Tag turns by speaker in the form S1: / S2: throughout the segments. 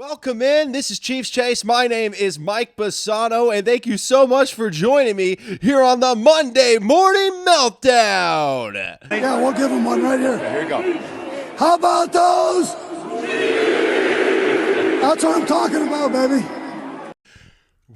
S1: Welcome in. This is Chiefs Chase. My name is Mike Bassano, and thank you so much for joining me here on the Monday Morning Meltdown.
S2: Yeah, we'll give him one right here.
S1: Okay, here we go.
S2: How about those? That's what I'm talking about, baby.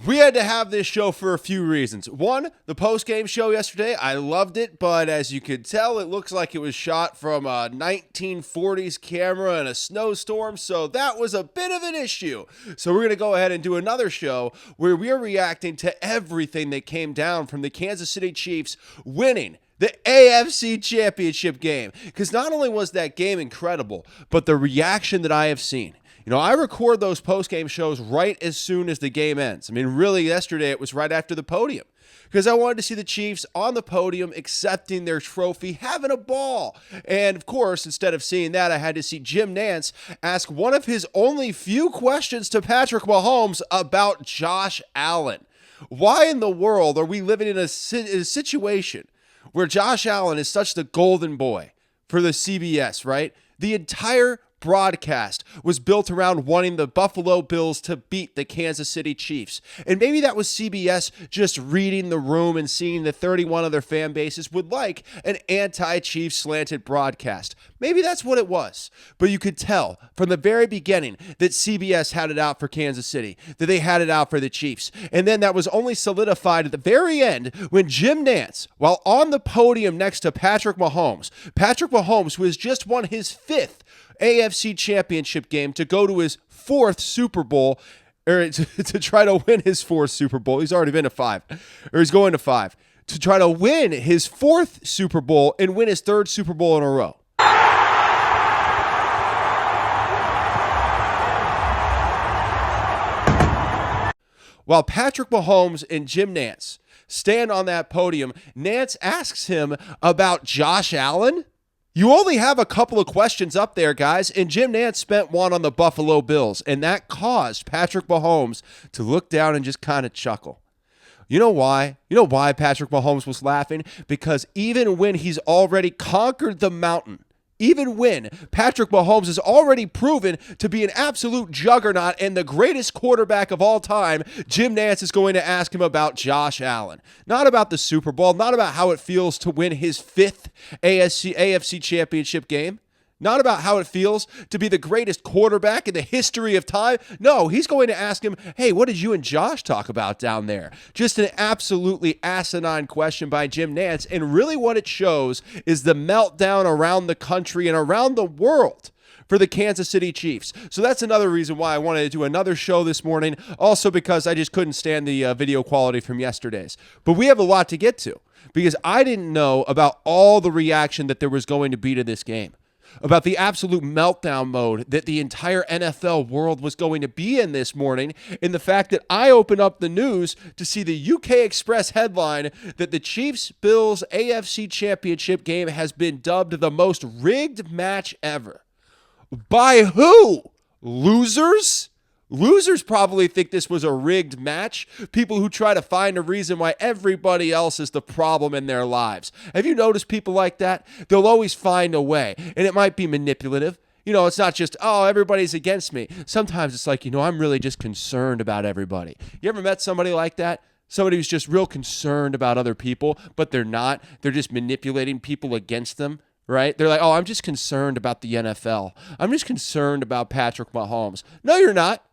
S1: We had to have this show for a few reasons. One, the post-game show yesterday, I loved it, but as you could tell, it looks like it was shot from a 1940s camera in a snowstorm, so that was a bit of an issue. So we're going to go ahead and do another show where we're reacting to everything that came down from the Kansas City Chiefs winning the AFC Championship game. Because not only was that game incredible, but the reaction that I have seen. You know, I record those post-game shows right as soon as the game ends. I mean, really, yesterday it was right after the podium because I wanted to see the Chiefs on the podium accepting their trophy, having a ball. And, of course, instead of seeing that, I had to see Jim Nantz ask one of his only few questions to Patrick Mahomes about Josh Allen. Why in the world are we living in a situation where Josh Allen is such the golden boy for the CBS, right? The entire broadcast was built around wanting the Buffalo Bills to beat the Kansas City Chiefs. And maybe that was CBS just reading the room and seeing that 31 of their fan bases would like an anti-Chiefs slanted broadcast. Maybe that's what it was. But you could tell from the very beginning that CBS had it out for Kansas City, that they had it out for the Chiefs. And then that was only solidified at the very end when Jim Nantz, while on the podium next to Patrick Mahomes, who has just won his 5th AFC Championship game to go to his 4th Super Bowl, or to try to win his 4th Super Bowl. He's already been to 5, or he's going to 5. To try to win his 4th Super Bowl and win his 3rd Super Bowl in a row. While Patrick Mahomes and Jim Nantz stand on that podium, Nantz asks him about Josh Allen. You only have a couple of questions up there, guys, and Jim Nantz spent one on the Buffalo Bills, and that caused Patrick Mahomes to look down and just kind of chuckle. You know why? You know why Patrick Mahomes was laughing? Because even when he's already conquered the mountain, even when Patrick Mahomes has already proven to be an absolute juggernaut and the greatest quarterback of all time, Jim Nantz is going to ask him about Josh Allen. Not about the Super Bowl, not about how it feels to win his 5th AFC Championship game. Not about how it feels to be the greatest quarterback in the history of time. No, he's going to ask him, hey, what did you and Josh talk about down there? Just an absolutely asinine question by Jim Nantz. And really what it shows is the meltdown around the country and around the world for the Kansas City Chiefs. So that's another reason why I wanted to do another show this morning. Also because I just couldn't stand the video quality from yesterday's. But we have a lot to get to because I didn't know about all the reaction that there was going to be to this game. About the absolute meltdown mode that the entire NFL world was going to be in this morning, in the fact that I opened up the news to see the UK Express headline that the Chiefs-Bills AFC Championship game has been dubbed the most rigged match ever. By who? Losers? Losers probably think this was a rigged match. People who try to find a reason why everybody else is the problem in their lives. Have you noticed people like that? They'll always find a way, and it might be manipulative. You know, it's not just, oh, everybody's against me. Sometimes it's like, I'm really just concerned about everybody. You ever met somebody like that? Somebody who's just real concerned about other people, but they're not. They're just manipulating people against them. Right? They're like, oh, I'm just concerned about the NFL. I'm just concerned about Patrick Mahomes. No, you're not.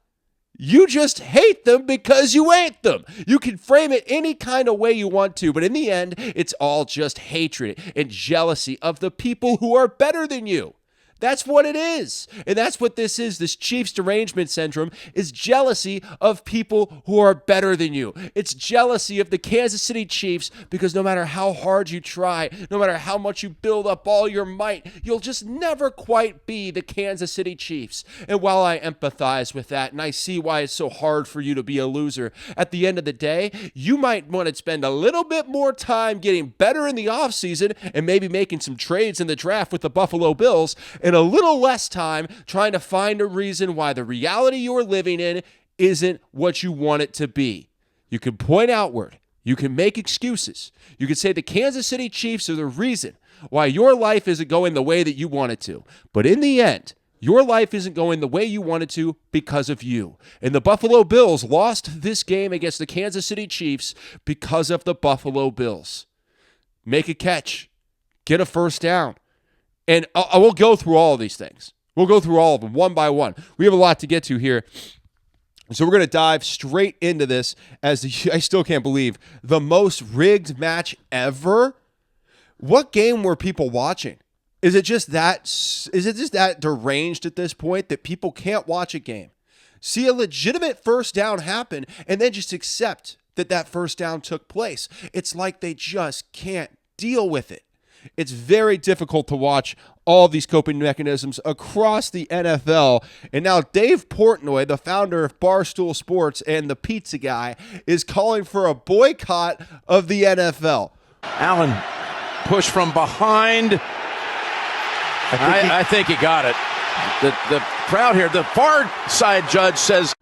S1: You just hate them because you hate them. You can frame it any kind of way you want to, but in the end, it's all just hatred and jealousy of the people who are better than you. That's what it is. And that's what this is. This Chiefs derangement syndrome is jealousy of people who are better than you. It's jealousy of the Kansas City Chiefs because no matter how hard you try, no matter how much you build up all your might, you'll just never quite be the Kansas City Chiefs. And while I empathize with that and I see why it's so hard for you to be a loser, at the end of the day, you might want to spend a little bit more time getting better in the offseason and maybe making some trades in the draft with the Buffalo Bills and a little less time trying to find a reason why the reality you're living in isn't what you want it to be. You can point outward. You can make excuses. You can say the Kansas City Chiefs are the reason why your life isn't going the way that you want it to. But in the end, Your life isn't going the way you want it to because of you. And the Buffalo Bills lost this game against the Kansas City Chiefs because of the Buffalo Bills. Make a catch. Get a first down. And I will go through all of these things. We'll go through all of them one by one. We have a lot to get to here. So we're going to dive straight into this I still can't believe, the most rigged match ever. What game were people watching? Is it just that deranged at this point that people can't watch a game, see a legitimate first down happen, and then just accept that first down took place? It's like they just can't deal with it. It's very difficult to watch all these coping mechanisms across the NFL. And now Dave Portnoy, the founder of Barstool Sports and the pizza guy, is calling for a boycott of the NFL.
S3: Allen push from behind. I think he got it. The crowd here, the far side judge says.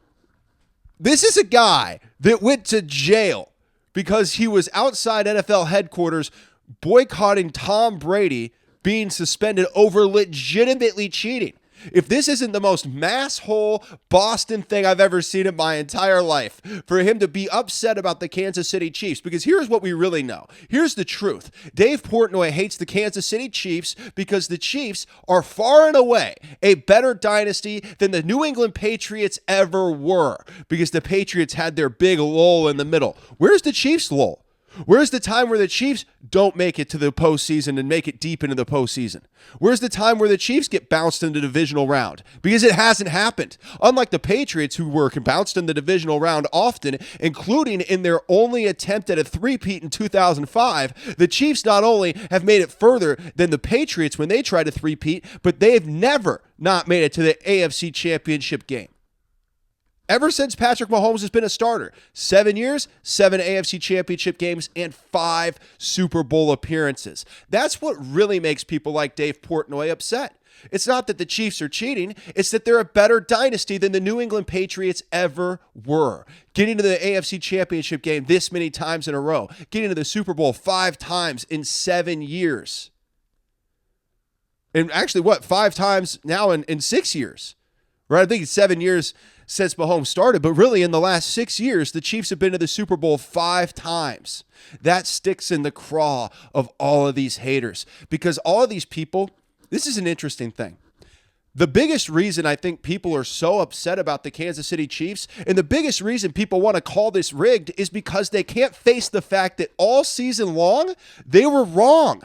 S1: This is a guy that went to jail because he was outside NFL headquarters boycotting Tom Brady being suspended over legitimately cheating. If this isn't the most masshole Boston thing I've ever seen in my entire life, for him to be upset about the Kansas City Chiefs, because here's what we really know. Here's the truth. Dave Portnoy hates the Kansas City Chiefs because the Chiefs are far and away a better dynasty than the New England Patriots ever were, because the Patriots had their big lull in the middle. Where's the Chiefs' lull? Where's the time where the Chiefs don't make it to the postseason and make it deep into the postseason? Where's the time where the Chiefs get bounced in the divisional round? Because it hasn't happened. Unlike the Patriots, who were bounced in the divisional round often, including in their only attempt at a three-peat in 2005, the Chiefs not only have made it further than the Patriots when they tried a three-peat, but they've never not made it to the AFC Championship game. Ever since Patrick Mahomes has been a starter, 7 years, 7 AFC Championship games, and 5 Super Bowl appearances. That's what really makes people like Dave Portnoy upset. It's not that the Chiefs are cheating, it's that they're a better dynasty than the New England Patriots ever were. Getting to the AFC Championship game this many times in a row, getting to the Super Bowl 5 times in 7 years. And actually, 5 times now in 6 years? Right? I think it's 7 years since Mahomes started, but really in the last 6 years, the Chiefs have been to the Super Bowl 5 times. That sticks in the craw of all of these haters, because all of these people, this is an interesting thing. The biggest reason I think people are so upset about the Kansas City Chiefs, and the biggest reason people want to call this rigged, is because they can't face the fact that all season long, they were wrong.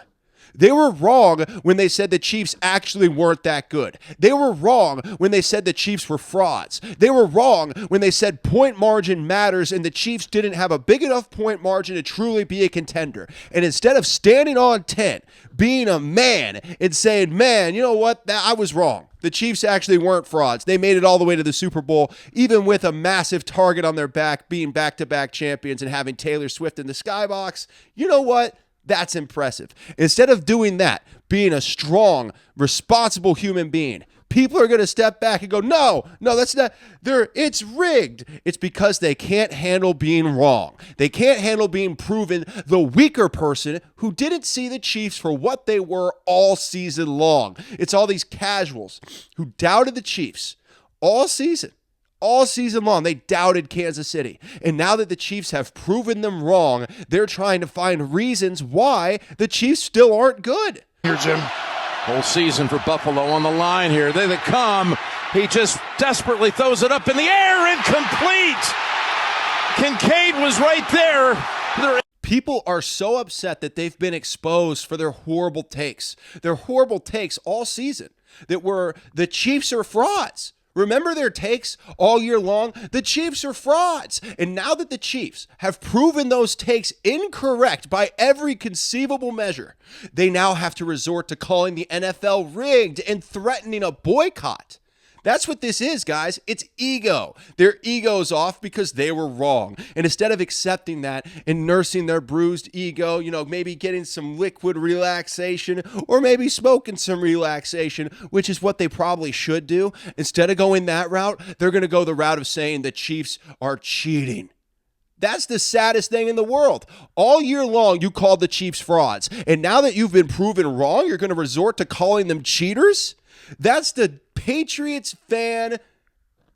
S1: They were wrong when they said the Chiefs actually weren't that good. They were wrong when they said the Chiefs were frauds. They were wrong when they said point margin matters and the Chiefs didn't have a big enough point margin to truly be a contender. And instead of standing on 10, being a man and saying, man, you know what, I was wrong. The Chiefs actually weren't frauds. They made it all the way to the Super Bowl, even with a massive target on their back, being back-to-back champions and having Taylor Swift in the skybox. You know what? That's impressive. Instead of doing that, being a strong, responsible human being, people are going to step back and go, no, that's not, it's rigged. It's because they can't handle being wrong. They can't handle being proven the weaker person who didn't see the Chiefs for what they were all season long. It's all these casuals who doubted the Chiefs all season. All season long, they doubted Kansas City. And now that the Chiefs have proven them wrong, they're trying to find reasons why the Chiefs still aren't good.
S3: Here, Jim. Whole season for Buffalo on the line here. They come. He just desperately throws it up in the air. Incomplete. Kincaid was right there.
S1: People are so upset that they've been exposed for their horrible takes. Their horrible takes all season that were the Chiefs are frauds. Remember their takes all year long? The Chiefs are frauds. And now that the Chiefs have proven those takes incorrect by every conceivable measure, they now have to resort to calling the NFL rigged and threatening a boycott. That's what this is, guys. It's ego. Their ego's off because they were wrong. And instead of accepting that and nursing their bruised ego, maybe getting some liquid relaxation or maybe smoking some relaxation, which is what they probably should do, instead of going that route, they're going to go the route of saying the Chiefs are cheating. That's the saddest thing in the world. All year long, you called the Chiefs frauds. And now that you've been proven wrong, you're going to resort to calling them cheaters? That's the Patriots fan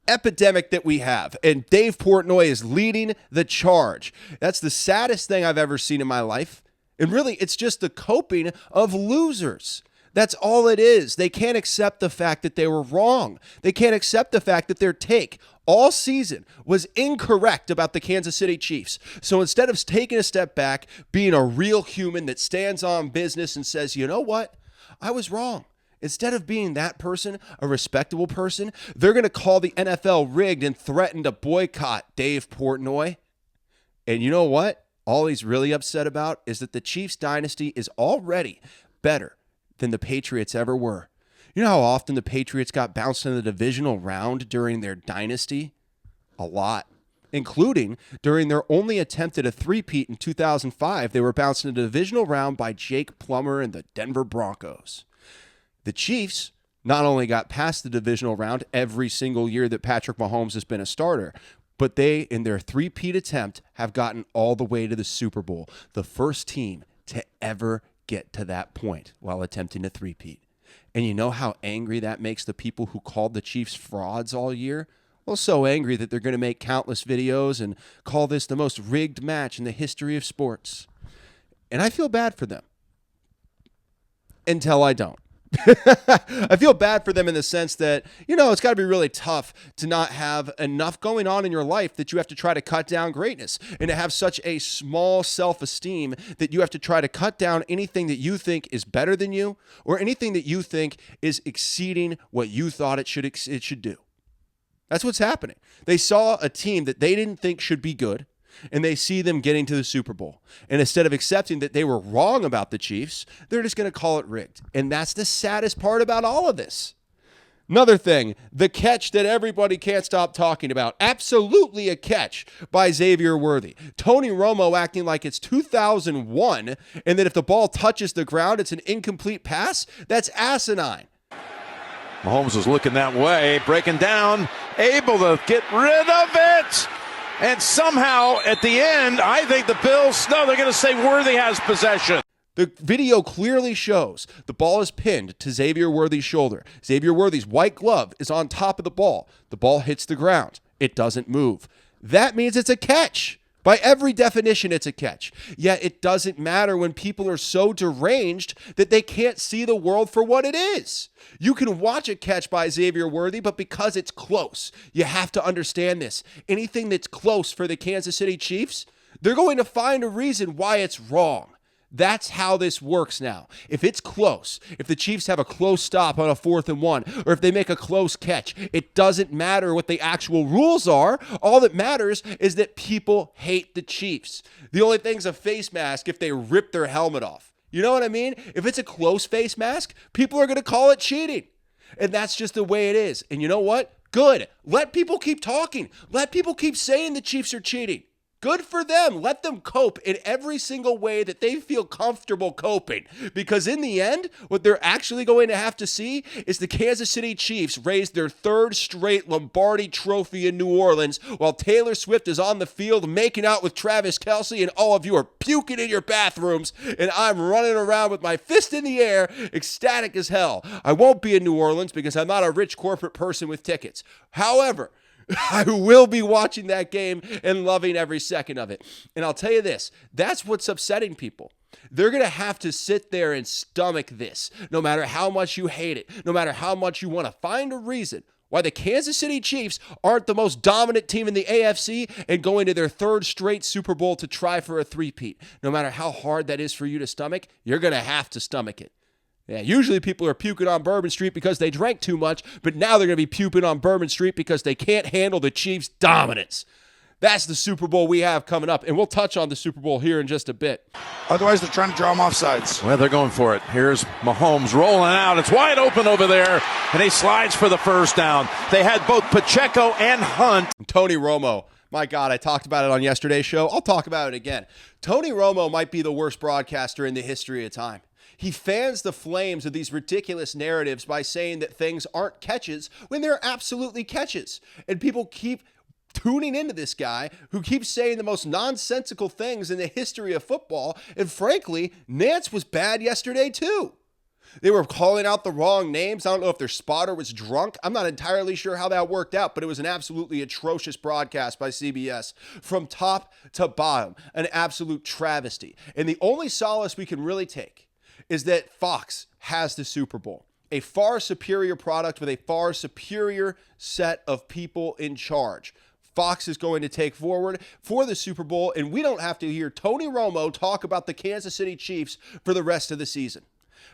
S1: epidemic that we have, and Dave Portnoy is leading the charge. That's the saddest thing I've ever seen in my life. And really, it's just the coping of losers. That's all it is. They can't accept the fact that they were wrong. They can't accept the fact that their take all season was incorrect about the Kansas City Chiefs. So instead of taking a step back, being a real human that stands on business and says, you know what? I was wrong. Instead of being that person, a respectable person, they're going to call the NFL rigged and threaten to boycott Dave Portnoy. And you know what? All he's really upset about is that the Chiefs dynasty is already better than the Patriots ever were. You know how often the Patriots got bounced in the divisional round during their dynasty? A lot. Including during their only attempt at a three-peat in 2005, they were bounced in the divisional round by Jake Plummer and the Denver Broncos. The Chiefs not only got past the divisional round every single year that Patrick Mahomes has been a starter, but they, in their three-peat attempt, have gotten all the way to the Super Bowl, the first team to ever get to that point while attempting a three-peat. And you know how angry that makes the people who called the Chiefs frauds all year? Well, so angry that they're going to make countless videos and call this the most rigged match in the history of sports. And I feel bad for them. Until I don't. I feel bad for them in the sense that, it's got to be really tough to not have enough going on in your life that you have to try to cut down greatness and to have such a small self-esteem that you have to try to cut down anything that you think is better than you or anything that you think is exceeding what you thought it should do. That's what's happening. They saw a team that they didn't think should be good, and they see them getting to the Super Bowl. And instead of accepting that they were wrong about the Chiefs, they're just going to call it rigged. And that's the saddest part about all of this. Another thing, the catch that everybody can't stop talking about. Absolutely a catch by Xavier Worthy. Tony Romo acting like it's 2001, and that if the ball touches the ground, it's an incomplete pass. That's asinine.
S3: Mahomes was looking that way, breaking down, able to get rid of it. And somehow, at the end, I think the Bills, they're going to say Worthy has possession.
S1: The video clearly shows the ball is pinned to Xavier Worthy's shoulder. Xavier Worthy's white glove is on top of the ball. The ball hits the ground. It doesn't move. That means it's a catch. By every definition, it's a catch. Yet it doesn't matter when people are so deranged that they can't see the world for what it is. You can watch a catch by Xavier Worthy, but because it's close, you have to understand this. Anything that's close for the Kansas City Chiefs, they're going to find a reason why it's wrong. That's how this works now. If it's close, if the Chiefs have a close stop on a 4th and 1, or if they make a close catch, it doesn't matter what the actual rules are. All that matters is that people hate the Chiefs. The only thing's a face mask if they rip their helmet off. You know what I mean? If it's a close face mask, people are going to call it cheating. And that's just the way it is. And you know what? Good. Let people keep talking. Let people keep saying the Chiefs are cheating. Good for them. Let them cope in every single way that they feel comfortable coping. Because in the end, what they're actually going to have to see is the Kansas City Chiefs raise their 3rd straight Lombardi trophy in New Orleans while Taylor Swift is on the field making out with Travis Kelce and all of you are puking in your bathrooms and I'm running around with my fist in the air, ecstatic as hell. I won't be in New Orleans because I'm not a rich corporate person with tickets. However, I will be watching that game and loving every second of it. And I'll tell you this, that's what's upsetting people. They're going to have to sit there and stomach this, no matter how much you hate it, no matter how much you want to find a reason why the Kansas City Chiefs aren't the most dominant team in the AFC and going to their 3rd straight Super Bowl to try for a three-peat. No matter how hard that is for you to stomach, you're going to have to stomach it. Yeah, usually people are puking on Bourbon Street because they drank too much, but now they're going to be puking on Bourbon Street because they can't handle the Chiefs' dominance. That's the Super Bowl we have coming up, and we'll touch on the Super Bowl here in just a bit.
S4: Otherwise, they're trying to draw them off sides.
S3: Well, they're going for it. Here's Mahomes rolling out. It's wide open over there, and he slides for the first down. They had both Pacheco and Hunt.
S1: Tony Romo. My God, I talked about it on yesterday's show. I'll talk about it again. Tony Romo might be the worst broadcaster in the history of time. He fans the flames of these ridiculous narratives by saying that things aren't catches when they're absolutely catches. And people keep tuning into this guy who keeps saying the most nonsensical things in the history of football. And frankly, Nance was bad yesterday too. They were calling out the wrong names. I don't know if their spotter was drunk. I'm not entirely sure how that worked out, but it was an absolutely atrocious broadcast by CBS from top to bottom, an absolute travesty. And the only solace we can really take is that Fox has the Super Bowl, a far superior product with a far superior set of people in charge. Fox is going to take forward for the Super Bowl, and we don't have to hear Tony Romo talk about the Kansas City Chiefs for the rest of the season.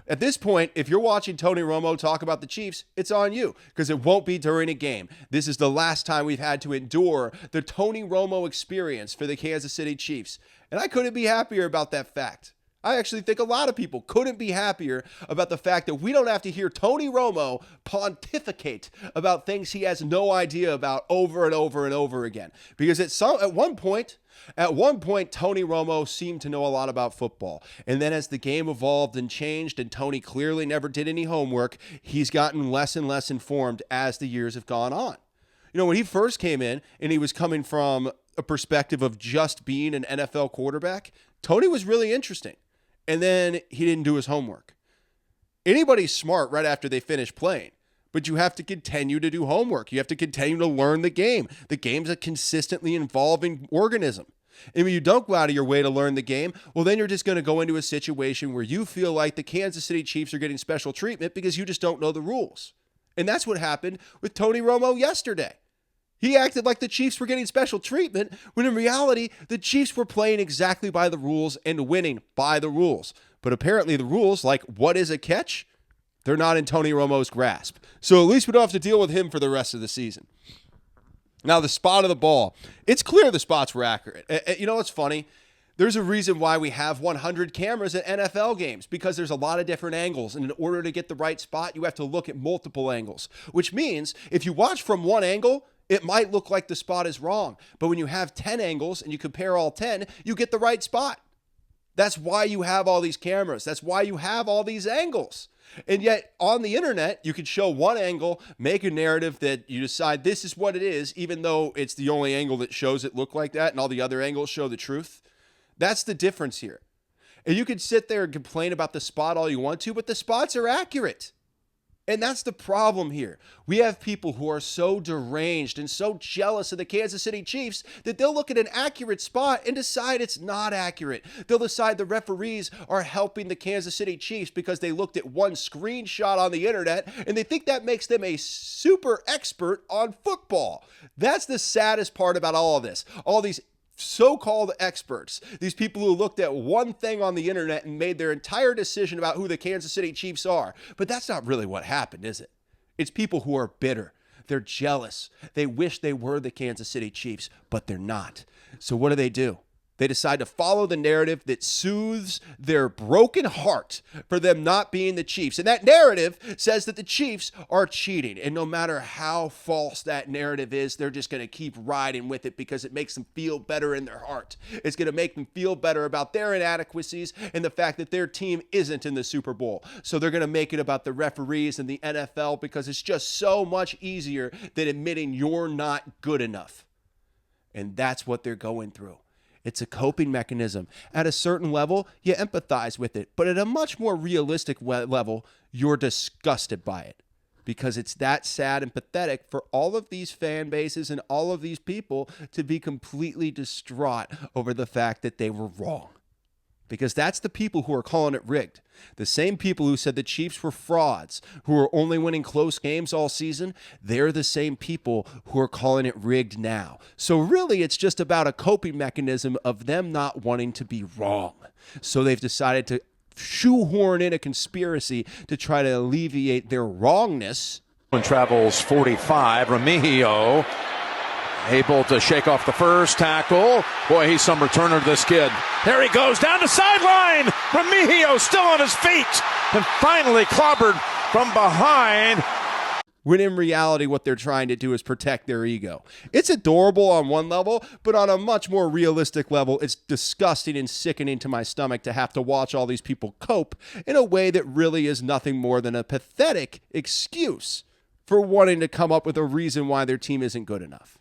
S1: At this point, if you're watching Tony Romo talk about the Chiefs, it's on you, because it won't be during a game. This is the last time we've had to endure the Tony Romo experience for the Kansas City Chiefs, and I couldn't be happier about that fact. I actually think a lot of people couldn't be happier about the fact that we don't have to hear Tony Romo pontificate about things he has no idea about over and over and over again. Because at one point, Tony Romo seemed to know a lot about football. And then as the game evolved and changed, and Tony clearly never did any homework, he's gotten less and less informed as the years have gone on. You know, when he first came in and he was coming from a perspective of just being an NFL quarterback, Tony was really interesting. And then he didn't do his homework. Anybody's smart right after they finish playing, but you have to continue to do homework. You have to continue to learn the game. The game's a consistently evolving organism. And when you don't go out of your way to learn the game, well, then you're just going to go into a situation where you feel like the Kansas City Chiefs are getting special treatment because you just don't know the rules. And that's what happened with Tony Romo yesterday. He acted like the Chiefs were getting special treatment, when in reality, the Chiefs were playing exactly by the rules and winning by the rules. But apparently the rules, like what is a catch, they're not in Tony Romo's grasp. So at least we don't have to deal with him for the rest of the season. Now, the spot of the ball. It's clear the spots were accurate. You know what's funny? There's a reason why we have 100 cameras at NFL games, because there's a lot of different angles. And in order to get the right spot, you have to look at multiple angles, which means if you watch from one angle, it might look like the spot is wrong. But when you have 10 angles and you compare all 10, you get the right spot. That's why you have all these cameras. That's why you have all these angles. And yet on the internet, you could show one angle, make a narrative that you decide this is what it is, even though it's the only angle that shows it look like that and all the other angles show the truth. That's the difference here. And you can sit there and complain about the spot all you want to, but the spots are accurate. And that's the problem here. We have people who are so deranged and so jealous of the Kansas City Chiefs that they'll look at an accurate spot and decide it's not accurate. They'll decide the referees are helping the Kansas City Chiefs because they looked at one screenshot on the internet and they think that makes them a super expert on football. That's the saddest part about all of this. All these so-called experts, these people who looked at one thing on the internet and made their entire decision about who the Kansas City Chiefs are. But that's not really what happened, is it? It's people who are bitter. They're jealous. They wish they were the Kansas City Chiefs, but they're not. So what do? They decide to follow the narrative that soothes their broken heart for them not being the Chiefs. And that narrative says that the Chiefs are cheating. And no matter how false that narrative is, they're just going to keep riding with it because it makes them feel better in their heart. It's going to make them feel better about their inadequacies and the fact that their team isn't in the Super Bowl. So they're going to make it about the referees and the NFL because it's just so much easier than admitting you're not good enough. And that's what they're going through. It's a coping mechanism. At a certain level, you empathize with it. But at a much more realistic level, you're disgusted by it. Because it's that sad and pathetic for all of these fan bases and all of these people to be completely distraught over the fact that they were wrong. Because that's the people who are calling it rigged. The same people who said the Chiefs were frauds, who are only winning close games all season, they're the same people who are calling it rigged now. So really, it's just about a coping mechanism of them not wanting to be wrong. So they've decided to shoehorn in a conspiracy to try to alleviate their wrongness.
S3: Travels 45, Remigio able to shake off the first tackle. Boy, he's some returner to this kid. There he goes, down the sideline. Remigio still on his feet. And finally clobbered from behind.
S1: When in reality, what they're trying to do is protect their ego. It's adorable on one level, but on a much more realistic level, it's disgusting and sickening to my stomach to have to watch all these people cope in a way that really is nothing more than a pathetic excuse for wanting to come up with a reason why their team isn't good enough.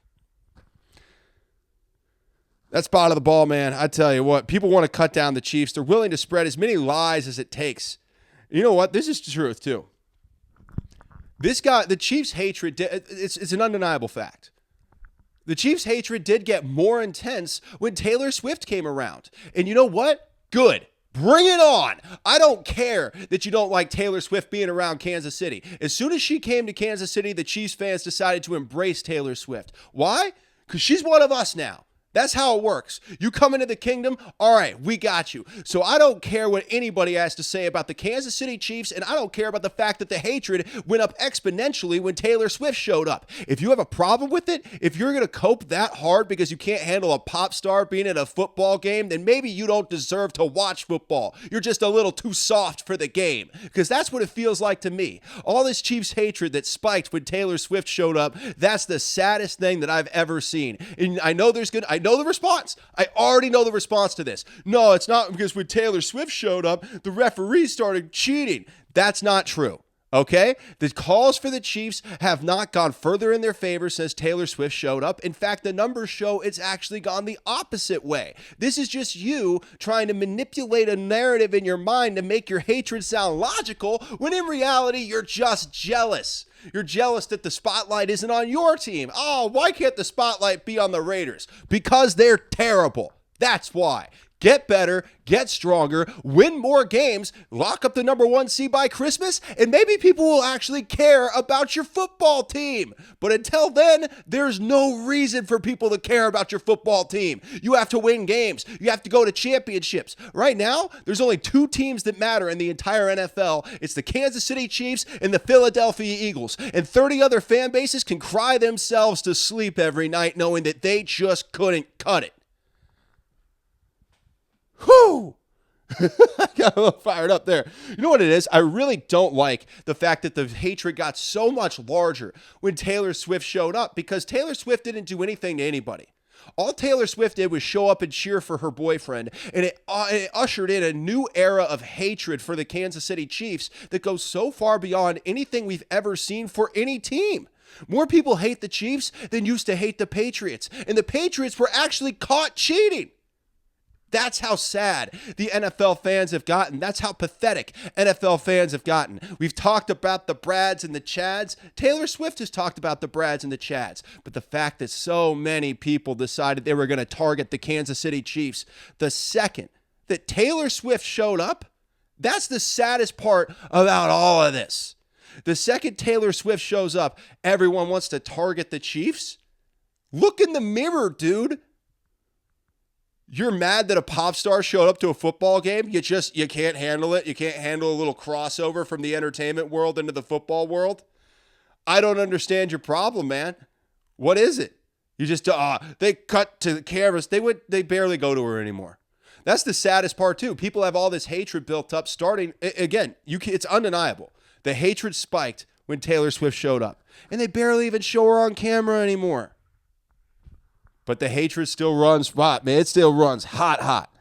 S1: That spot of the ball, man, I tell you what, people want to cut down the Chiefs. They're willing to spread as many lies as it takes. You know what? This is the truth, too. This guy, the Chiefs' hatred, it's an undeniable fact. The Chiefs' hatred did get more intense when Taylor Swift came around. And you know what? Good. Bring it on. I don't care that you don't like Taylor Swift being around Kansas City. As soon as she came to Kansas City, the Chiefs fans decided to embrace Taylor Swift. Why? Because she's one of us now. That's how it works. You come into the kingdom, all right, we got you. So I don't care what anybody has to say about the Kansas City Chiefs, and I don't care about the fact that the hatred went up exponentially when Taylor Swift showed up. If you have a problem with it, if you're going to cope that hard because you can't handle a pop star being at a football game, then maybe you don't deserve to watch football. You're just a little too soft for the game, because that's what it feels like to me. All this Chiefs hatred that spiked when Taylor Swift showed up, that's the saddest thing that I've ever seen. And I know I know the response. I already know the response to this. No, it's not because when Taylor Swift showed up, the referees started cheating. That's not true. Okay? The calls for the Chiefs have not gone further in their favor since Taylor Swift showed up. In fact, the numbers show it's actually gone the opposite way. This is just you trying to manipulate a narrative in your mind to make your hatred sound logical, when in reality, you're just jealous. You're jealous that the spotlight isn't on your team. Oh, why can't the spotlight be on the Raiders? Because they're terrible. That's why. Get better, get stronger, win more games, lock up the number 1 seed by Christmas, and maybe people will actually care about your football team. But until then, there's no reason for people to care about your football team. You have to win games. You have to go to championships. Right now, there's only 2 teams that matter in the entire NFL. It's the Kansas City Chiefs and the Philadelphia Eagles. And 30 other fan bases can cry themselves to sleep every night knowing that they just couldn't cut it. Whew! I got a little fired up there. You know what it is? I really don't like the fact that the hatred got so much larger when Taylor Swift showed up, because Taylor Swift didn't do anything to anybody. All Taylor Swift did was show up and cheer for her boyfriend, and it ushered in a new era of hatred for the Kansas City Chiefs that goes so far beyond anything we've ever seen for any team. More people hate the Chiefs than used to hate the Patriots, and the Patriots were actually caught cheating. That's how sad the NFL fans have gotten. That's how pathetic NFL fans have gotten. We've talked about the Brads and the Chads. Taylor Swift has talked about the Brads and the Chads. But the fact that so many people decided they were going to target the Kansas City Chiefs the second that Taylor Swift showed up, that's the saddest part about all of this. The second Taylor Swift shows up, everyone wants to target the Chiefs. Look in the mirror, dude. You're mad that a pop star showed up to a football game? You can't handle it? You can't handle a little crossover from the entertainment world into the football world? I don't understand your problem, man. What is it? You just, they cut to the cameras. They barely go to her anymore. That's the saddest part, too. People have all this hatred built up starting, again, it's undeniable. The hatred spiked when Taylor Swift showed up. And they barely even show her on camera anymore. But the hatred still runs hot, man. It still runs hot.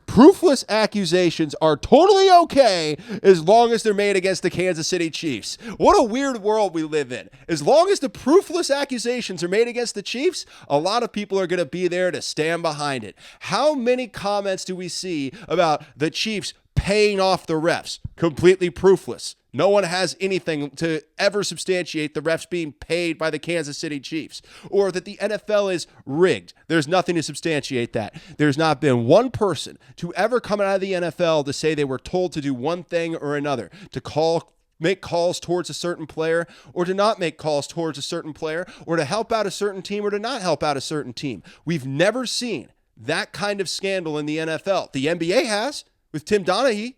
S1: Proofless accusations are totally okay as long as they're made against the Kansas City Chiefs. What a weird world we live in. As long as the proofless accusations are made against the Chiefs, a lot of people are going to be there to stand behind it. How many comments do we see about the Chiefs paying off the refs? Completely proofless. No one has anything to ever substantiate the refs being paid by the Kansas City Chiefs, or that the NFL is rigged. There's nothing to substantiate that. There's not been one person to ever come out of the NFL to say they were told to do one thing or another, to make calls towards a certain player or to not make calls towards a certain player, or to help out a certain team or to not help out a certain team. We've never seen that kind of scandal in the NFL. The NBA has, with Tim Donaghy.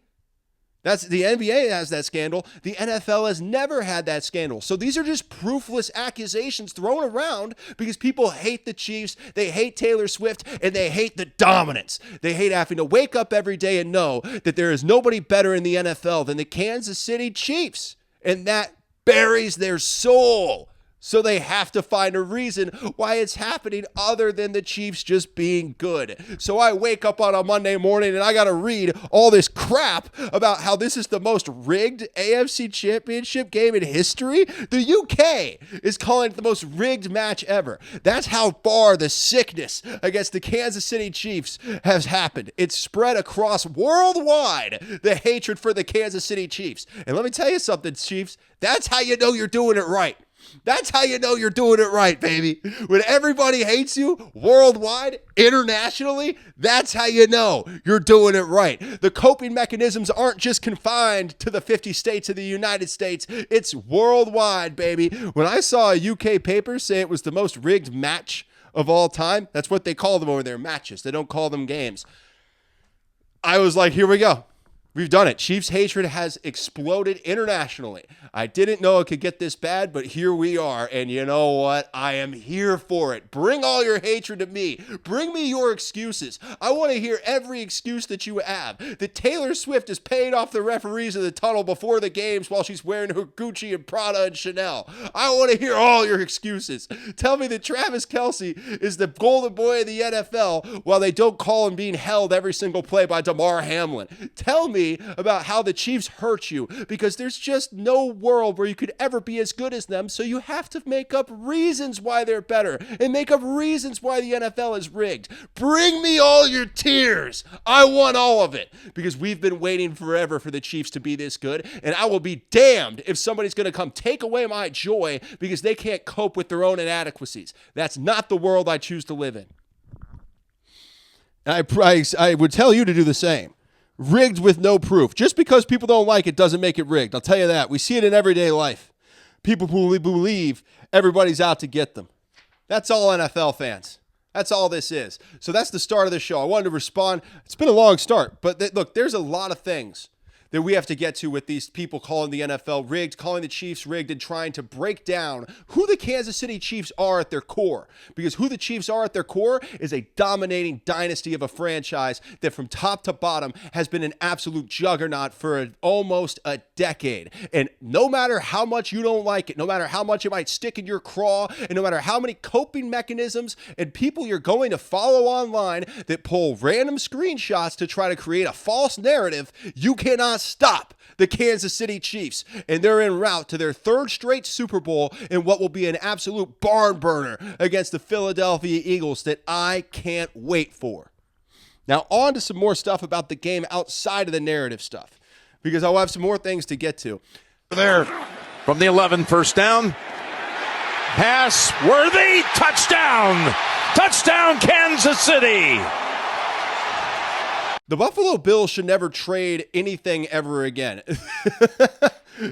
S1: The NBA has that scandal. The NFL has never had that scandal. So these are just proofless accusations thrown around because people hate the Chiefs, they hate Taylor Swift, and they hate the dominance. They hate having to wake up every day and know that there is nobody better in the NFL than the Kansas City Chiefs. And that buries their soul. So they have to find a reason why it's happening other than the Chiefs just being good. So I wake up on a Monday morning and I got to read all this crap about how this is the most rigged AFC Championship game in history. The UK is calling it the most rigged match ever. That's how far the sickness against the Kansas City Chiefs has happened. It's spread across worldwide, the hatred for the Kansas City Chiefs. And let me tell you something, Chiefs, that's how you know you're doing it right. That's how you know you're doing it right, baby. When everybody hates you worldwide, internationally, that's how you know you're doing it right. The coping mechanisms aren't just confined to the 50 states of the United States. It's worldwide, baby. When I saw a UK paper say it was the most rigged match of all time, that's what they call them over there, matches. They don't call them games. I was like, here we go. We've done it. Chiefs hatred has exploded internationally. I didn't know it could get this bad, but here we are. And you know what? I am here for it. Bring all your hatred to me. Bring me your excuses. I want to hear every excuse that you have. That Taylor Swift is paying off the referees in the tunnel before the games while she's wearing her Gucci and Prada and Chanel. I want to hear all your excuses. Tell me that Travis Kelce is the golden boy of the NFL while they don't call him being held every single play by Damar Hamlin. Tell me about how the Chiefs hurt you, because there's just no world where you could ever be as good as them, so you have to make up reasons why they're better and make up reasons why the NFL is rigged. Bring me all your tears. I want all of it, because we've been waiting forever for the Chiefs to be this good, and I will be damned if somebody's going to come take away my joy because they can't cope with their own inadequacies. That's not the world I choose to live in. I would tell you to do the same. Rigged with no proof. Just because people don't like it doesn't make it rigged. I'll tell you that. We see it in everyday life. People who believe everybody's out to get them. That's all NFL fans. That's all this is. So that's the start of the show. I wanted to respond. It's been a long start, but look, there's a lot of things that we have to get to with these people calling the NFL rigged, calling the Chiefs rigged, and trying to break down who the Kansas City Chiefs are at their core. Because who the Chiefs are at their core is a dominating dynasty of a franchise that from top to bottom has been an absolute juggernaut for almost a decade. And no matter how much you don't like it, no matter how much it might stick in your craw, and no matter how many coping mechanisms and people you're going to follow online that pull random screenshots to try to create a false narrative, you cannot stop the Kansas City Chiefs, and they're en route to their third straight Super Bowl in what will be an absolute barn burner against the Philadelphia Eagles that I can't wait for. Now on to some more stuff about the game outside of the narrative stuff, because I'll have some more things to get to.
S3: There from the 11, first down. Pass, Worthy, touchdown! Touchdown, Kansas City!
S1: The Buffalo Bills should never trade anything ever again.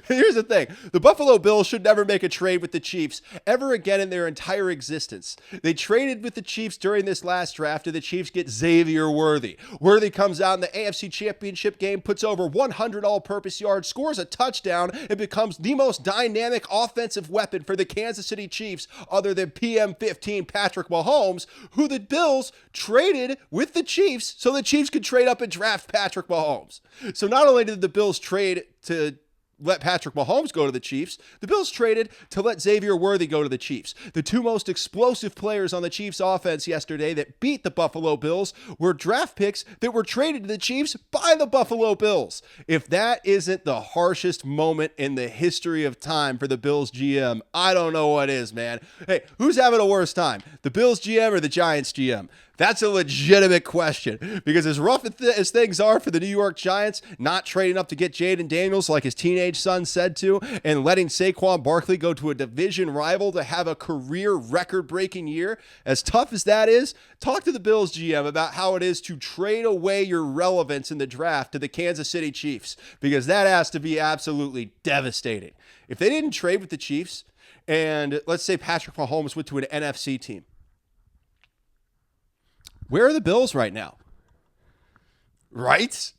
S1: Here's the thing. The Buffalo Bills should never make a trade with the Chiefs ever again in their entire existence. They traded with the Chiefs during this last draft, and the Chiefs get Xavier Worthy. Worthy comes out in the AFC Championship game, puts over 100 all-purpose yards, scores a touchdown, and becomes the most dynamic offensive weapon for the Kansas City Chiefs other than PM15 Patrick Mahomes, who the Bills traded with the Chiefs so the Chiefs could trade up and draft Patrick Mahomes. So not only did the Bills trade to let Patrick Mahomes go to the Chiefs, the Bills traded to let Xavier Worthy go to the Chiefs. The two most explosive players on the Chiefs offense yesterday that beat the Buffalo Bills were draft picks that were traded to the Chiefs by the Buffalo Bills. If that isn't the harshest moment in the history of time for the Bills GM, I don't know what is, man. Hey, who's having a worse time? The Bills GM or the Giants GM? That's a legitimate question, because as rough as things are for the New York Giants, not trading up to get Jaden Daniels like his teenage son said to, and letting Saquon Barkley go to a division rival to have a career record-breaking year, as tough as that is, talk to the Bills GM about how it is to trade away your relevance in the draft to the Kansas City Chiefs, because that has to be absolutely devastating. If they didn't trade with the Chiefs, and let's say Patrick Mahomes went to an NFC team, where are the Bills right now? Right?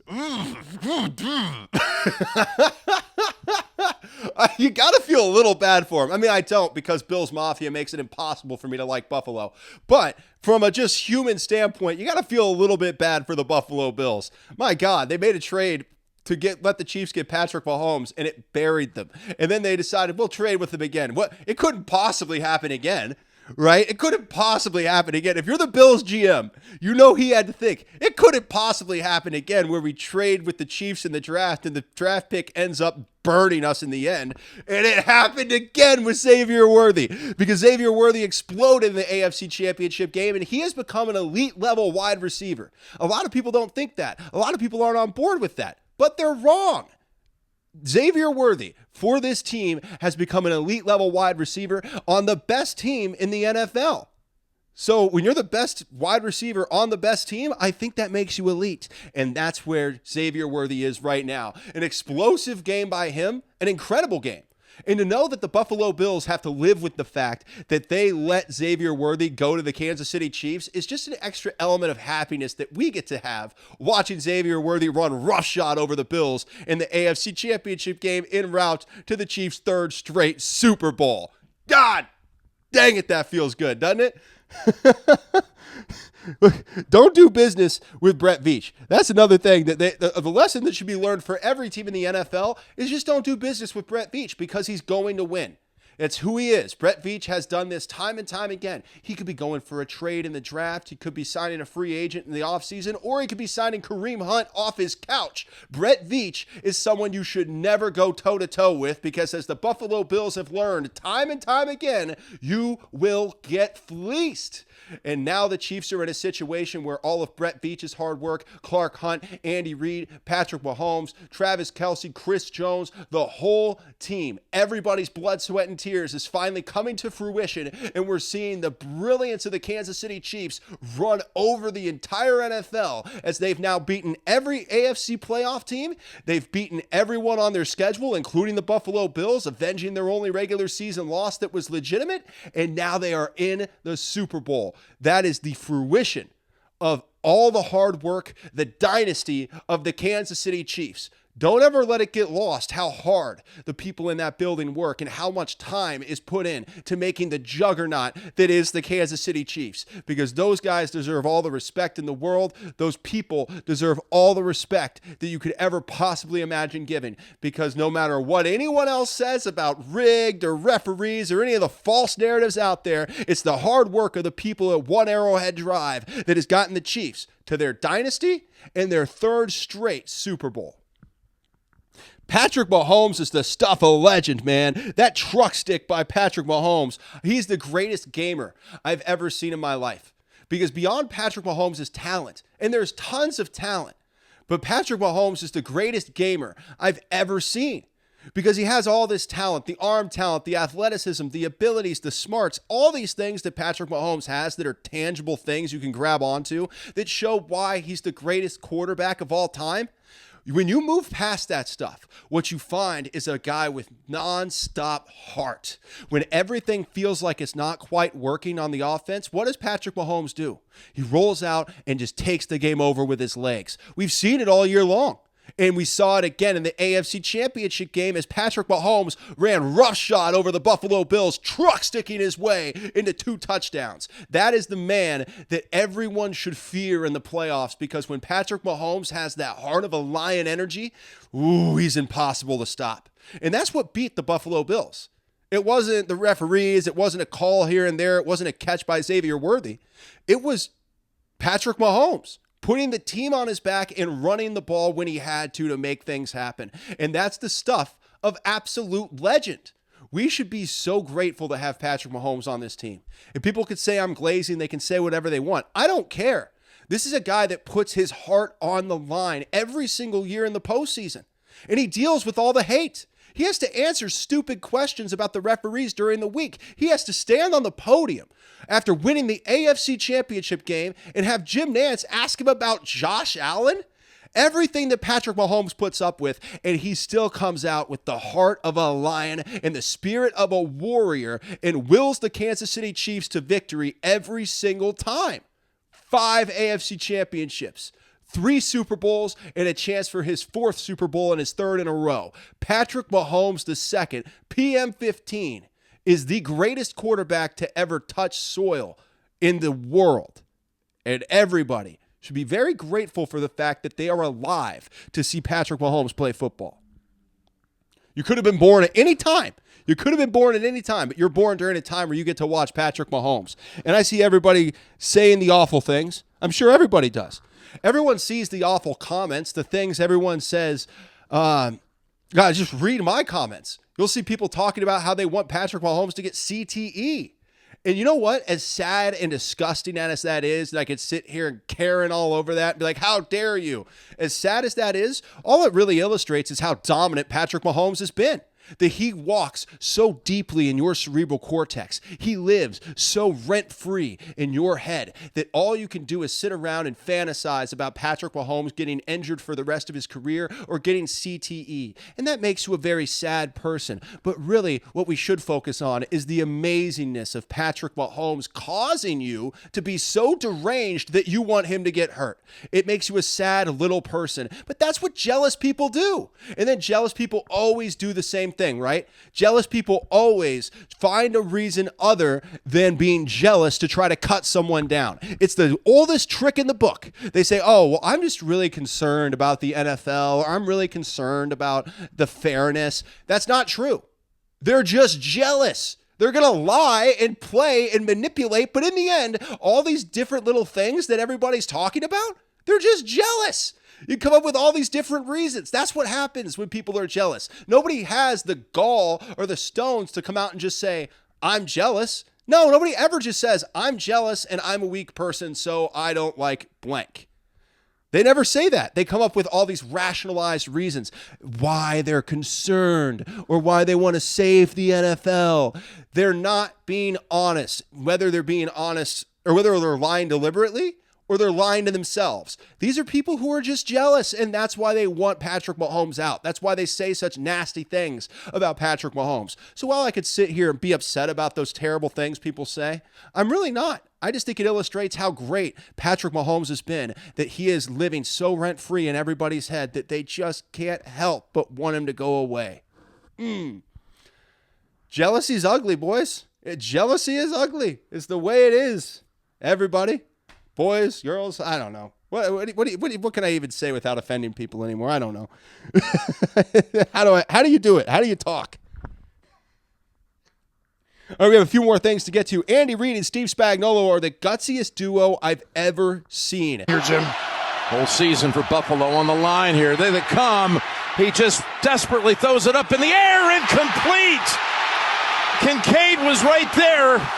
S1: You got to feel a little bad for him. I mean, I don't, because Bills Mafia makes it impossible for me to like Buffalo. But from a just human standpoint, you got to feel a little bit bad for the Buffalo Bills. My God, they made a trade to let the Chiefs get Patrick Mahomes, and it buried them. And then they decided, we'll trade with him again. What? It couldn't possibly happen again, right? It couldn't possibly happen again. If you're the Bills GM, you know he had to think, it couldn't possibly happen again where we trade with the Chiefs in the draft and the draft pick ends up burning us in the end. And it happened again with Xavier Worthy, because Xavier Worthy exploded in the AFC Championship game, and he has become an elite level wide receiver. A lot of people don't think that. A lot of people aren't on board with that, but they're wrong. Xavier Worthy for this team has become an elite level wide receiver on the best team in the NFL. So when you're the best wide receiver on the best team, I think that makes you elite. And that's where Xavier Worthy is right now. An explosive game by him, an incredible game. And to know that the Buffalo Bills have to live with the fact that they let Xavier Worthy go to the Kansas City Chiefs is just an extra element of happiness that we get to have watching Xavier Worthy run roughshod over the Bills in the AFC Championship game en route to the Chiefs' third straight Super Bowl. God dang it, that feels good, doesn't it? Look, don't do business with Brett Veach. That's another thing that the lesson that should be learned for every team in the NFL is just don't do business with Brett Veach, because he's going to win. It's who he is. Brett Veach has done this time and time again. He could be going for a trade in the draft. He could be signing a free agent in the offseason, or he could be signing Kareem Hunt off his couch. Brett Veach is someone you should never go toe-to-toe with, because as the Buffalo Bills have learned time and time again, you will get fleeced. And now the Chiefs are in a situation where all of Brett Veach's hard work, Clark Hunt, Andy Reid, Patrick Mahomes, Travis Kelce, Chris Jones, the whole team, everybody's blood, sweat, and tears is finally coming to fruition, and we're seeing the brilliance of the Kansas City Chiefs run over the entire NFL as they've now beaten every AFC playoff team. They've beaten everyone on their schedule, including the Buffalo Bills, avenging their only regular season loss that was legitimate, and now they are in the Super Bowl. That is the fruition of all the hard work, the dynasty of the Kansas City Chiefs. Don't ever let it get lost how hard the people in that building work and how much time is put in to making the juggernaut that is the Kansas City Chiefs, because those guys deserve all the respect in the world. Those people deserve all the respect that you could ever possibly imagine giving, because no matter what anyone else says about rigged or referees or any of the false narratives out there, it's the hard work of the people at One Arrowhead Drive that has gotten the Chiefs to their dynasty and their third straight Super Bowl. Patrick Mahomes is the stuff of legend, man. That truck stick by Patrick Mahomes, he's the greatest gamer I've ever seen in my life. Because beyond Patrick Mahomes' talent, and there's tons of talent, but Patrick Mahomes is the greatest gamer I've ever seen. Because he has all this talent, the arm talent, the athleticism, the abilities, the smarts, all these things that Patrick Mahomes has that are tangible things you can grab onto that show why he's the greatest quarterback of all time. When you move past that stuff, what you find is a guy with nonstop heart. When everything feels like it's not quite working on the offense, what does Patrick Mahomes do? He rolls out and just takes the game over with his legs. We've seen it all year long. And we saw it again in the AFC Championship game as Patrick Mahomes ran roughshod over the Buffalo Bills, truck sticking his way into 2 touchdowns. That is the man that everyone should fear in the playoffs, because when Patrick Mahomes has that heart of a lion energy, he's impossible to stop. And that's what beat the Buffalo Bills. It wasn't the referees. It wasn't a call here and there. It wasn't a catch by Xavier Worthy. It was Patrick Mahomes putting the team on his back and running the ball when he had to make things happen. And that's the stuff of absolute legend. We should be so grateful to have Patrick Mahomes on this team. And people could say I'm glazing. They can say whatever they want. I don't care. This is a guy that puts his heart on the line every single year in the postseason. And he deals with all the hate. He has to answer stupid questions about the referees during the week. He has to stand on the podium after winning the AFC Championship game and have Jim Nantz ask him about Josh Allen. Everything that Patrick Mahomes puts up with, and he still comes out with the heart of a lion and the spirit of a warrior and wills the Kansas City Chiefs to victory every single time. 5 AFC championships, 3 Super Bowls, and a chance for his 4th Super Bowl and his 3rd in a row. Patrick Mahomes II, PM15, is the greatest quarterback to ever touch soil in the world. And everybody should be very grateful for the fact that they are alive to see Patrick Mahomes play football. You could have been born at any time. You could have been born at any time, but you're born during a time where you get to watch Patrick Mahomes. And I see everybody saying the awful things. I'm sure everybody does. Everyone sees the awful comments, the things everyone says. God, just read my comments. You'll see people talking about how they want Patrick Mahomes to get CTE. And you know what? As sad and disgusting as that is, that I could sit here and Karen all over that and be like, how dare you? As sad as that is, all it really illustrates is how dominant Patrick Mahomes has been. That he walks so deeply in your cerebral cortex. He lives so rent-free in your head that all you can do is sit around and fantasize about Patrick Mahomes getting injured for the rest of his career or getting CTE. And that makes you a very sad person. But really, what we should focus on is the amazingness of Patrick Mahomes causing you to be so deranged that you want him to get hurt. It makes you a sad little person. But that's what jealous people do. And then jealous people always do the same thing, right? Jealous people always find a reason other than being jealous to try to cut someone down. It's the oldest trick in the book. They say, oh, well, I'm just really concerned about the NFL, or I'm really concerned about the fairness. That's not true. They're just jealous. They're going to lie and play and manipulate, but in the end, all these different little things that everybody's talking about, they're just jealous. You come up with all these different reasons. That's what happens when people are jealous. Nobody has the gall or the stones to come out and just say, I'm jealous. No, nobody ever just says, I'm jealous and I'm a weak person, so I don't like blank. They never say that. They come up with all these rationalized reasons why they're concerned or why they want to save the NFL. They're not being honest, whether they're being honest or whether they're lying deliberately or they're lying to themselves. These are people who are just jealous, and that's why they want Patrick Mahomes out. That's why they say such nasty things about Patrick Mahomes. So while I could sit here and be upset about those terrible things people say, I'm really not. I just think it illustrates how great Patrick Mahomes has been, that he is living so rent-free in everybody's head that they just can't help but want him to go away. Jealousy's ugly, boys. Jealousy is ugly. It's the way it is. Everybody. Boys, girls, I don't know. What can I even say without offending people anymore? I don't know. How do you do it? How do you talk? All right, we have a few more things to get to. Andy Reid and Steve Spagnuolo are the gutsiest duo I've ever seen.
S4: Here, Jim.
S3: Whole season for Buffalo on the line here. They come. He just desperately throws it up in the air, incomplete. Kincaid was right there.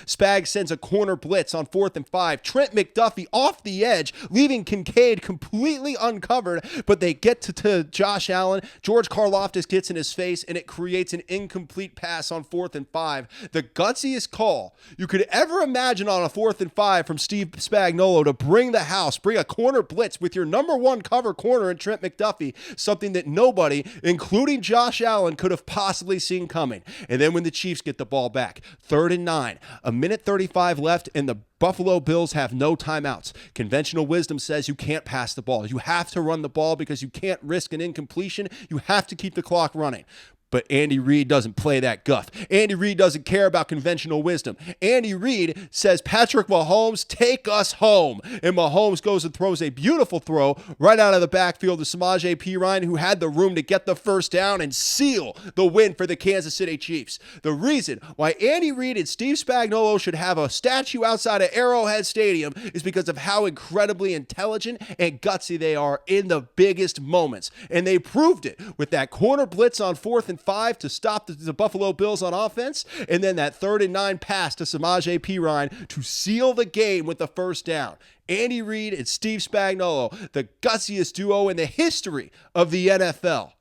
S1: Spag sends a corner blitz on 4th and 5. Trent McDuffie off the edge, leaving Kincaid completely uncovered, but they get to Josh Allen. George Karlaftis gets in his face, and it creates an incomplete pass on 4th and 5. The gutsiest call you could ever imagine on a 4th and 5 from Steve Spagnuolo to bring the house, bring a corner blitz with your number one cover corner in Trent McDuffie, something that nobody, including Josh Allen, could have possibly seen coming. And then when the Chiefs get the ball back, 3rd and 9, a minute 35 left, and the Buffalo Bills have no timeouts. Conventional wisdom says you can't pass the ball. You have to run the ball because you can't risk an incompletion. You have to keep the clock running. But Andy Reid doesn't play that guff. Andy Reid doesn't care about conventional wisdom. Andy Reid says, Patrick Mahomes, take us home. And Mahomes goes and throws a beautiful throw right out of the backfield to Samaje Perine, who had the room to get the first down and seal the win for the Kansas City Chiefs. The reason why Andy Reid and Steve Spagnuolo should have a statue outside of Arrowhead Stadium is because of how incredibly intelligent and gutsy they are in the biggest moments. And they proved it with that corner blitz on 4th and 5 to stop the Buffalo Bills on offense, and then that 3rd and 9 pass to Samaje Perine to seal the game with the first down. Andy Reid and Steve Spagnuolo, the gutsiest duo in the history of the NFL.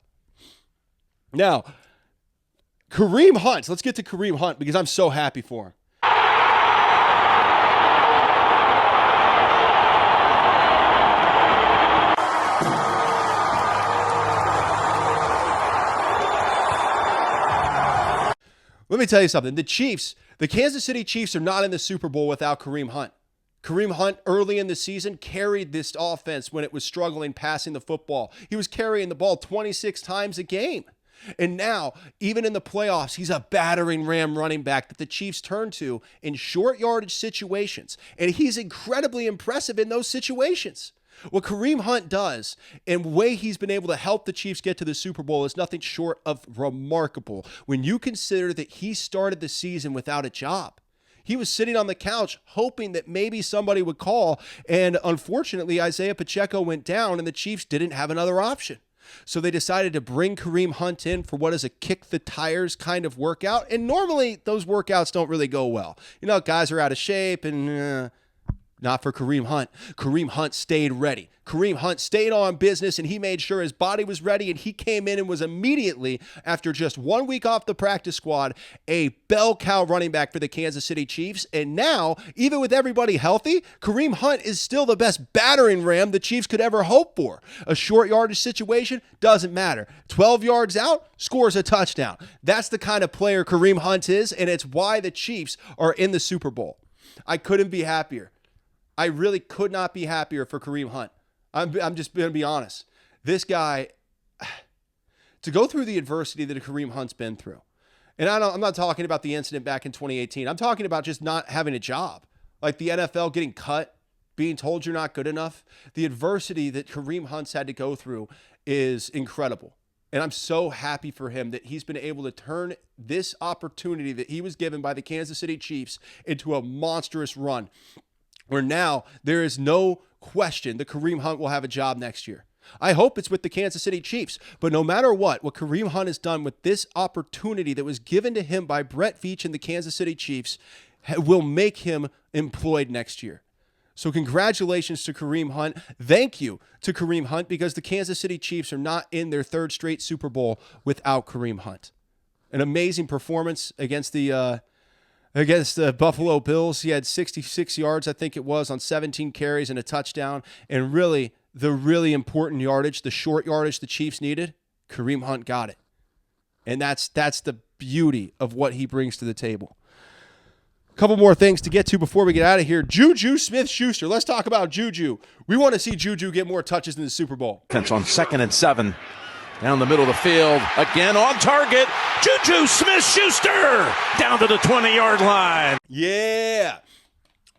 S1: Now, Kareem Hunt. Let's get to Kareem Hunt because I'm so happy for him. Let me tell you something. The Kansas City Chiefs are not in the Super Bowl without Kareem Hunt. Kareem Hunt early in the season carried this offense when it was struggling passing the football. He was carrying the ball 26 times a game. And now, even in the playoffs, he's a battering ram running back that the Chiefs turn to in short yardage situations. And he's incredibly impressive in those situations. What Kareem Hunt does and the way he's been able to help the Chiefs get to the Super Bowl is nothing short of remarkable when you consider that he started the season without a job. He was sitting on the couch hoping that maybe somebody would call, and unfortunately, Isaiah Pacheco went down and the Chiefs didn't have another option. So they decided to bring Kareem Hunt in for what is a kick the tires kind of workout, and normally those workouts don't really go well. You know, guys are out of shape and not for Kareem Hunt. Kareem Hunt stayed ready. Kareem Hunt stayed on business, and he made sure his body was ready, and he came in and was immediately, after just 1 week off the practice squad, a bell cow running back for the Kansas City Chiefs. And now, even with everybody healthy, Kareem Hunt is still the best battering ram the Chiefs could ever hope for. A short yardage situation, doesn't matter. 12 yards out, scores a touchdown. That's the kind of player Kareem Hunt is, and it's why the Chiefs are in the Super Bowl. I couldn't be happier. I really could not be happier for Kareem Hunt. I'm just going to be honest. This guy, to go through the adversity that Kareem Hunt's been through, and I'm not talking about the incident back in 2018. I'm talking about just not having a job. Like the NFL getting cut, being told you're not good enough. The adversity that Kareem Hunt's had to go through is incredible. And I'm so happy for him that he's been able to turn this opportunity that he was given by the Kansas City Chiefs into a monstrous run, where now there is no question that Kareem Hunt will have a job next year. I hope it's with the Kansas City Chiefs, but no matter what Kareem Hunt has done with this opportunity that was given to him by Brett Veach and the Kansas City Chiefs will make him employed next year. So congratulations to Kareem Hunt. Thank you to Kareem Hunt, because the Kansas City Chiefs are not in their third straight Super Bowl without Kareem Hunt. An amazing performance against the Buffalo Bills. He had 66 yards, I think it was, on 17 carries and a touchdown. And really, the really important yardage, the short yardage the Chiefs needed, Kareem Hunt got it. And that's the beauty of what he brings to the table. A couple more things to get to before we get out of here. Juju SmithSchuster. Let's talk about Juju. We want to see Juju get more touches in the Super Bowl.
S3: On 2nd and 7. Down the middle of the field, again on target, Juju SmithSchuster down to the 20-yard line.
S1: Yeah.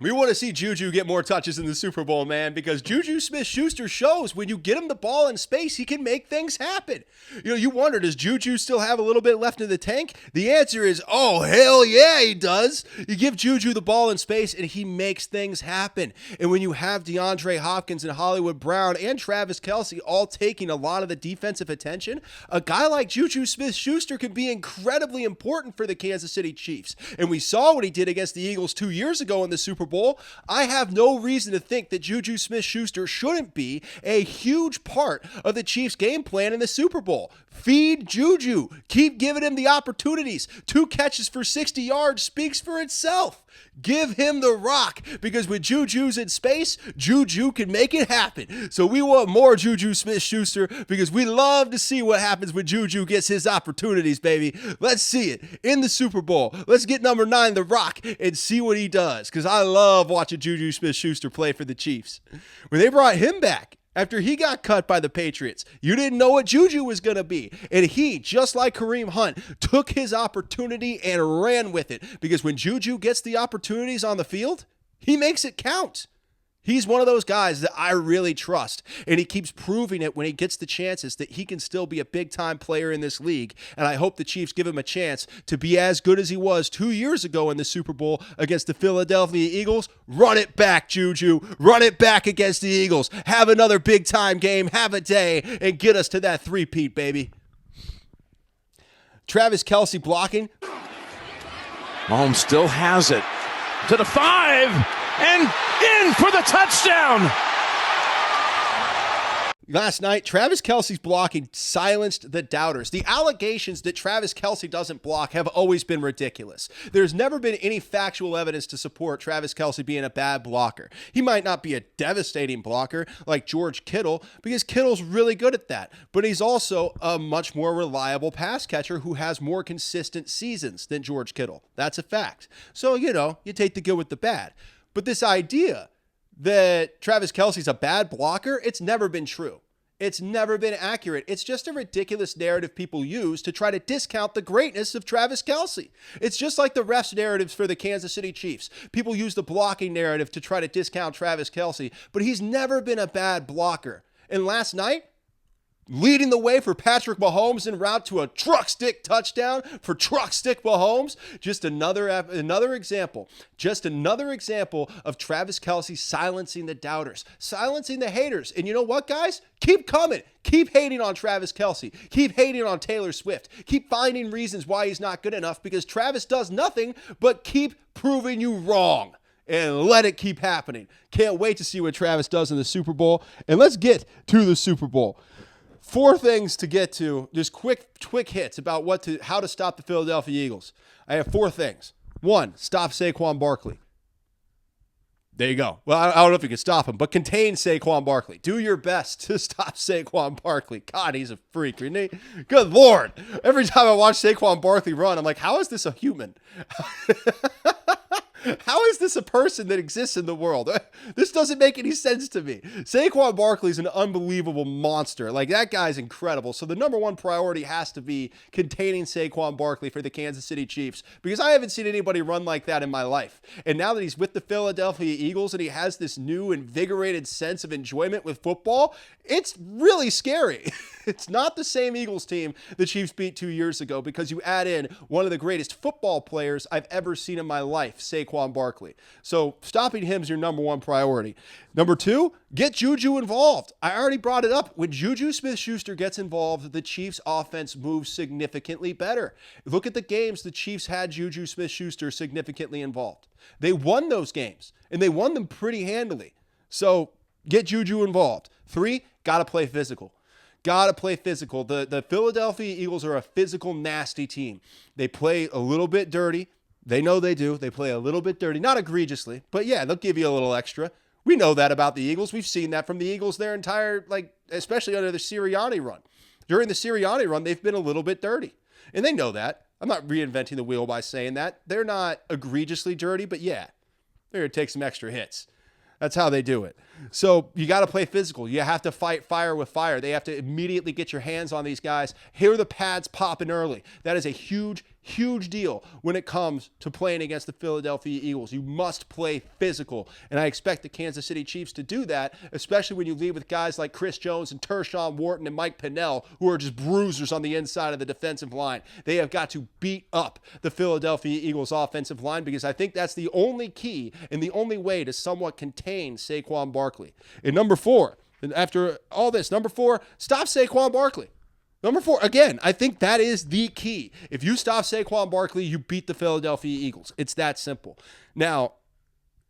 S1: We want to see Juju get more touches in the Super Bowl, man, because Juju SmithSchuster shows when you get him the ball in space, he can make things happen. You know, you wonder, does Juju still have a little bit left in the tank? The answer is, oh, hell yeah, he does. You give Juju the ball in space, and he makes things happen. And when you have DeAndre Hopkins and Hollywood Brown and Travis Kelce all taking a lot of the defensive attention, a guy like Juju SmithSchuster can be incredibly important for the Kansas City Chiefs. And we saw what he did against the Eagles 2 years ago in the Super Bowl. I have no reason to think that Juju SmithSchuster shouldn't be a huge part of the Chiefs' game plan in the Super Bowl. Feed Juju. Keep giving him the opportunities. 2 catches for 60 yards speaks for itself. Give him the rock, because with Juju's in space, Juju can make it happen. So we want more Juju SmithSchuster, because we love to see what happens when Juju gets his opportunities, baby. Let's see it in the Super Bowl. Let's get number 9, The Rock, and see what he does, because I love watching Juju SmithSchuster play for the Chiefs. When they brought him back, after he got cut by the Patriots, you didn't know what Juju was going to be. And he, just like Kareem Hunt, took his opportunity and ran with it. Because when Juju gets the opportunities on the field, he makes it count. He's one of those guys that I really trust, and he keeps proving it when he gets the chances that he can still be a big-time player in this league, and I hope the Chiefs give him a chance to be as good as he was 2 years ago in the Super Bowl against the Philadelphia Eagles. Run it back, Juju. Run it back against the Eagles. Have another big-time game, have a day, and get us to that three-peat, baby. Travis Kelce blocking.
S3: Mahomes still has it. To the 5, and in for the touchdown.
S1: Last night, Travis Kelce's blocking silenced the doubters. The allegations that Travis Kelce doesn't block have always been ridiculous. There's never been any factual evidence to support Travis Kelce being a bad blocker. He might not be a devastating blocker like George Kittle, because Kittle's really good at that, but he's also a much more reliable pass catcher who has more consistent seasons than George Kittle. That's a fact. So, you take the good with the bad. But this idea that Travis Kelce's a bad blocker, it's never been true. It's never been accurate. It's just a ridiculous narrative people use to try to discount the greatness of Travis Kelce. It's just like the refs' narratives for the Kansas City Chiefs. People use the blocking narrative to try to discount Travis Kelce, but he's never been a bad blocker. And last night, leading the way for Patrick Mahomes en route to a truck stick touchdown for truck stick Mahomes. Just another example. Just another example of Travis Kelce silencing the doubters, silencing the haters. And you know what, guys? Keep coming. Keep hating on Travis Kelce. Keep hating on Taylor Swift. Keep finding reasons why he's not good enough, because Travis does nothing but keep proving you wrong. And let it keep happening. Can't wait to see what Travis does in the Super Bowl. And let's get to the Super Bowl. 4 things to get to, just quick hits about how to stop the Philadelphia Eagles. I have 4 things. 1, stop Saquon Barkley. There you go. Well, I don't know if you can stop him, but contain Saquon Barkley. Do your best to stop Saquon Barkley. God, he's a freak, isn't he? Good Lord. Every time I watch Saquon Barkley run, I'm like, how is this a human? How is this a person that exists in the world? This doesn't make any sense to me. Saquon Barkley is an unbelievable monster. Like, that guy's incredible. So the number 1 priority has to be containing Saquon Barkley for the Kansas City Chiefs, because I haven't seen anybody run like that in my life. And now that he's with the Philadelphia Eagles and he has this new invigorated sense of enjoyment with football, it's really scary. It's not the same Eagles team the Chiefs beat 2 years ago, because you add in one of the greatest football players I've ever seen in my life, Saquon Barkley. So stopping him is your number 1 priority. Number 2, get Juju involved. I already brought it up. When Juju Smith-Schuster gets involved, the Chiefs offense moves significantly better. Look at the games the Chiefs had Juju Smith-Schuster significantly involved. They won those games, and they won them pretty handily. So get Juju involved. 3, got to play physical. Got to play physical. The Philadelphia Eagles are a physical, nasty team. They play a little bit dirty. They know they do. They play a little bit dirty. Not egregiously, but yeah, they'll give you a little extra. We know that about the Eagles. We've seen that from the Eagles their entire, especially under the Sirianni run. During the Sirianni run, they've been a little bit dirty. And they know that. I'm not reinventing the wheel by saying that. They're not egregiously dirty, but yeah, they're going to take some extra hits. That's how they do it. So you got to play physical. You have to fight fire with fire. They have to immediately get your hands on these guys. Hear the pads popping early. That is a huge, huge deal when it comes to playing against the Philadelphia Eagles. You must play physical. And I expect the Kansas City Chiefs to do that, especially when you lead with guys like Chris Jones and Tershawn Wharton and Mike Pinnell, who are just bruisers on the inside of the defensive line. They have got to beat up the Philadelphia Eagles offensive line, because I think that's the only key and the only way to somewhat contain Saquon Barkley. And number 4, and after all this, number 4, stop Saquon Barkley. Number 4, again, I think that is the key. If you stop Saquon Barkley, you beat the Philadelphia Eagles. It's that simple. Now,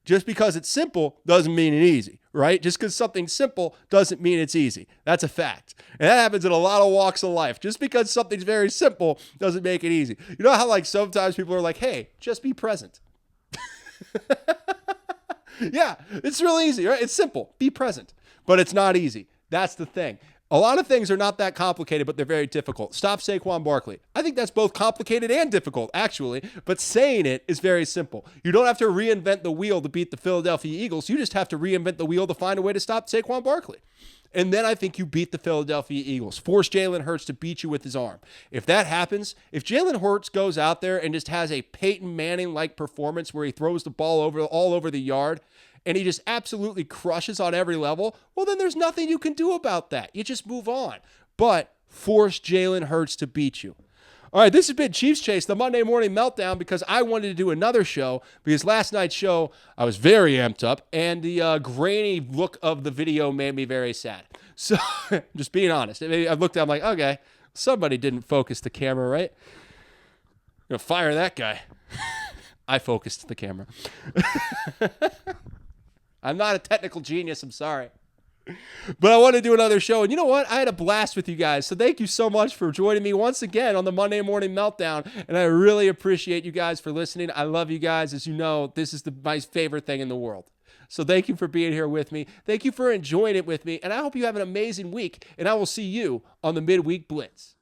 S1: just because it's simple doesn't mean it's easy, right? Just because something's simple doesn't mean it's easy. That's a fact. And that happens in a lot of walks of life. Just because something's very simple doesn't make it easy. You know how sometimes people are like, hey, just be present. Yeah, it's real easy, right? It's simple. Be present. But it's not easy. That's the thing. A lot of things are not that complicated, but they're very difficult. Stop Saquon Barkley. I think that's both complicated and difficult, actually, but saying it is very simple. You don't have to reinvent the wheel to beat the Philadelphia Eagles. You just have to reinvent the wheel to find a way to stop Saquon Barkley. And then I think you beat the Philadelphia Eagles. Force Jalen Hurts to beat you with his arm. If that happens, if Jalen Hurts goes out there and just has a Peyton Manning-like performance where he throws the ball all over the yard and he just absolutely crushes on every level, well, then there's nothing you can do about that. You just move on. But force Jalen Hurts to beat you. All right, this has been Chiefs Chase, the Monday Morning Meltdown, because I wanted to do another show, because last night's show, I was very amped up, and the grainy look of the video made me very sad. So, just being honest. I looked at it, I'm like, okay, somebody didn't focus the camera, right? I'm going to fire that guy. I focused the camera. I'm not a technical genius, I'm sorry. But I want to do another show. And you know what? I had a blast with you guys. So thank you so much for joining me once again on the Monday Morning Meltdown. And I really appreciate you guys for listening. I love you guys. As you know, this is my favorite thing in the world. So thank you for being here with me. Thank you for enjoying it with me. And I hope you have an amazing week. And I will see you on the Midweek Blitz.